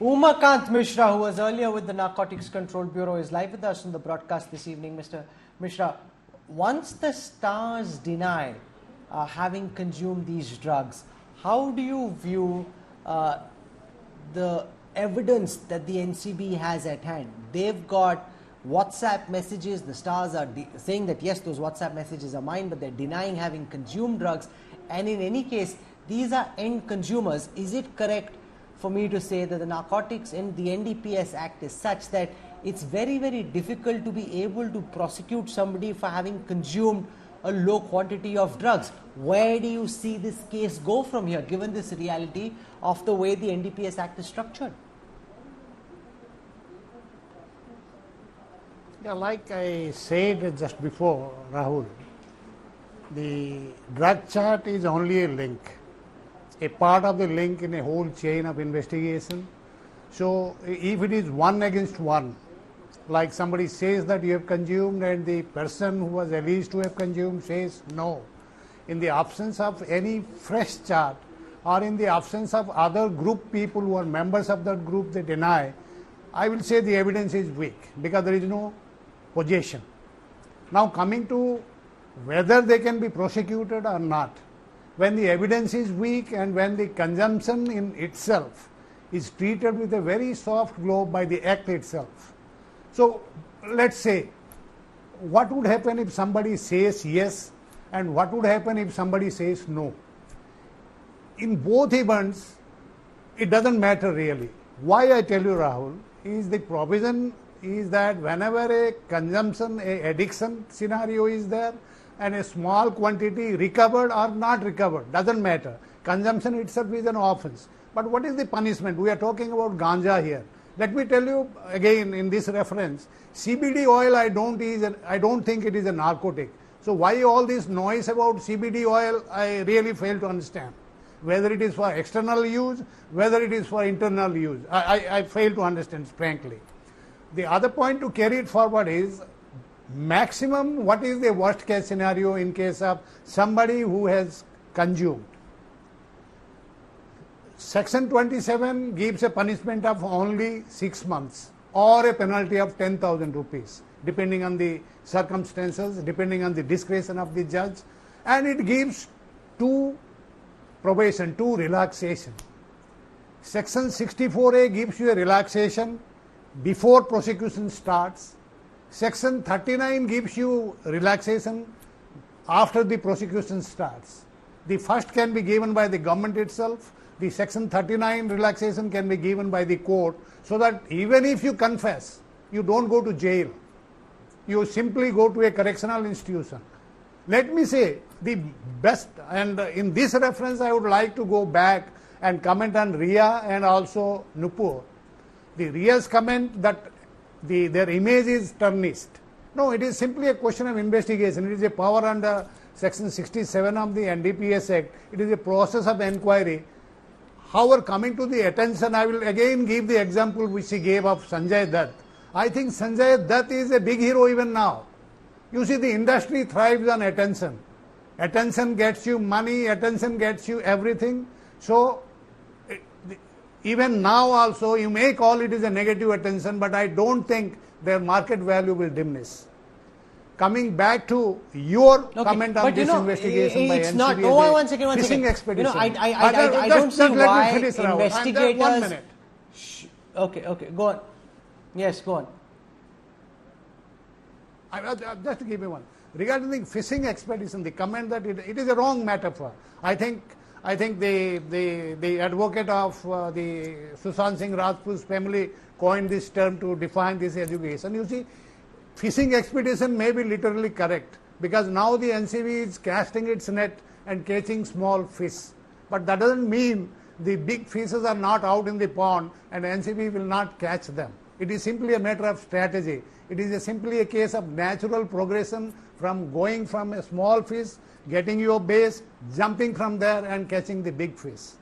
Umakant Mishra, who was earlier with the Narcotics Control Bureau, is live with us on the broadcast this evening. Mr. Mishra, once the stars deny having consumed these drugs, how do you view the evidence that the NCB has at hand? They've got WhatsApp messages. The stars are saying that yes, those WhatsApp messages are mine, but they're denying having consumed drugs. And in any case, these are end consumers. Is it correct for me to say that the Narcotics in the NDPS Act is such that it's very, very difficult to be able to prosecute somebody for having consumed a low quantity of drugs? Where do you see this case go from here, given this reality of the way the NDPS Act is structured? Yeah, like I said just before, Rahul, the drug chart is only a link, a part of the link in a whole chain of investigation. So if it is one against one, like somebody says that you have consumed and the person who was alleged to have consumed says no, in the absence of any fresh chart or in the absence of other group people who are members of that group, they deny, I will say the evidence is weak because there is no possession. Now coming to whether they can be prosecuted or not, when the evidence is weak and when the consumption in itself is treated with a very soft glove by the act itself. So let's say, what would happen if somebody says yes and what would happen if somebody says no? In both events, it doesn't matter really. Why I tell you, Rahul, is the provision is that whenever a consumption, a addiction scenario is there, and a small quantity recovered or not recovered, doesn't matter. Consumption itself is an offense. But what is the punishment? We are talking about ganja here. Let me tell you again in this reference, CBD oil I don't think it is a narcotic. So why all this noise about CBD oil, I really fail to understand. Whether it is for external use, whether it is for internal use, I fail to understand, frankly. The other point to carry it forward is, maximum, what is the worst case scenario in case of somebody who has consumed? Section 27 gives a punishment of only 6 months or a penalty of 10,000 rupees, depending on the circumstances, depending on the discretion of the judge, and it gives 2 probation, 2 relaxation. Section 64A gives you a relaxation before prosecution starts. Section 39 gives you relaxation after the prosecution starts. The first can be given by the government itself. The Section 39 relaxation can be given by the court, so that even if you confess, you don't go to jail. You simply go to a correctional institution. Let me say the best, and in this reference I would like to go back and comment on Ria and also Nupur. The Ria's comment that their image is tarnished. No, it is simply a question of investigation. It is a power under Section 67 of the NDPS Act. It is a process of inquiry. However, coming to the attention, I will again give the example which he gave of Sanjay Dutt. I think Sanjay Dutt is a big hero even now. You see, the industry thrives on attention. Attention gets you money, attention gets you everything. So, even now also, you may call it as a negative attention, but I don't think their market value will diminish. Coming back to your comment on this investigation by NCB, not, oh, one second. Fishing expedition. I don't see why investigators... 1 minute. Okay, go on. Yes, go on. Just to give you one. Regarding the fishing expedition, the comment that it is a wrong metaphor. I think the advocate of the Sushant Singh Rajput's family coined this term to define this education. You see, fishing expedition may be literally correct because now the NCB is casting its net and catching small fish. But that doesn't mean the big fishes are not out in the pond and NCB will not catch them. It is simply a matter of strategy. It is simply a case of natural progression from going from a small fish, getting your base, jumping from there and catching the big fish.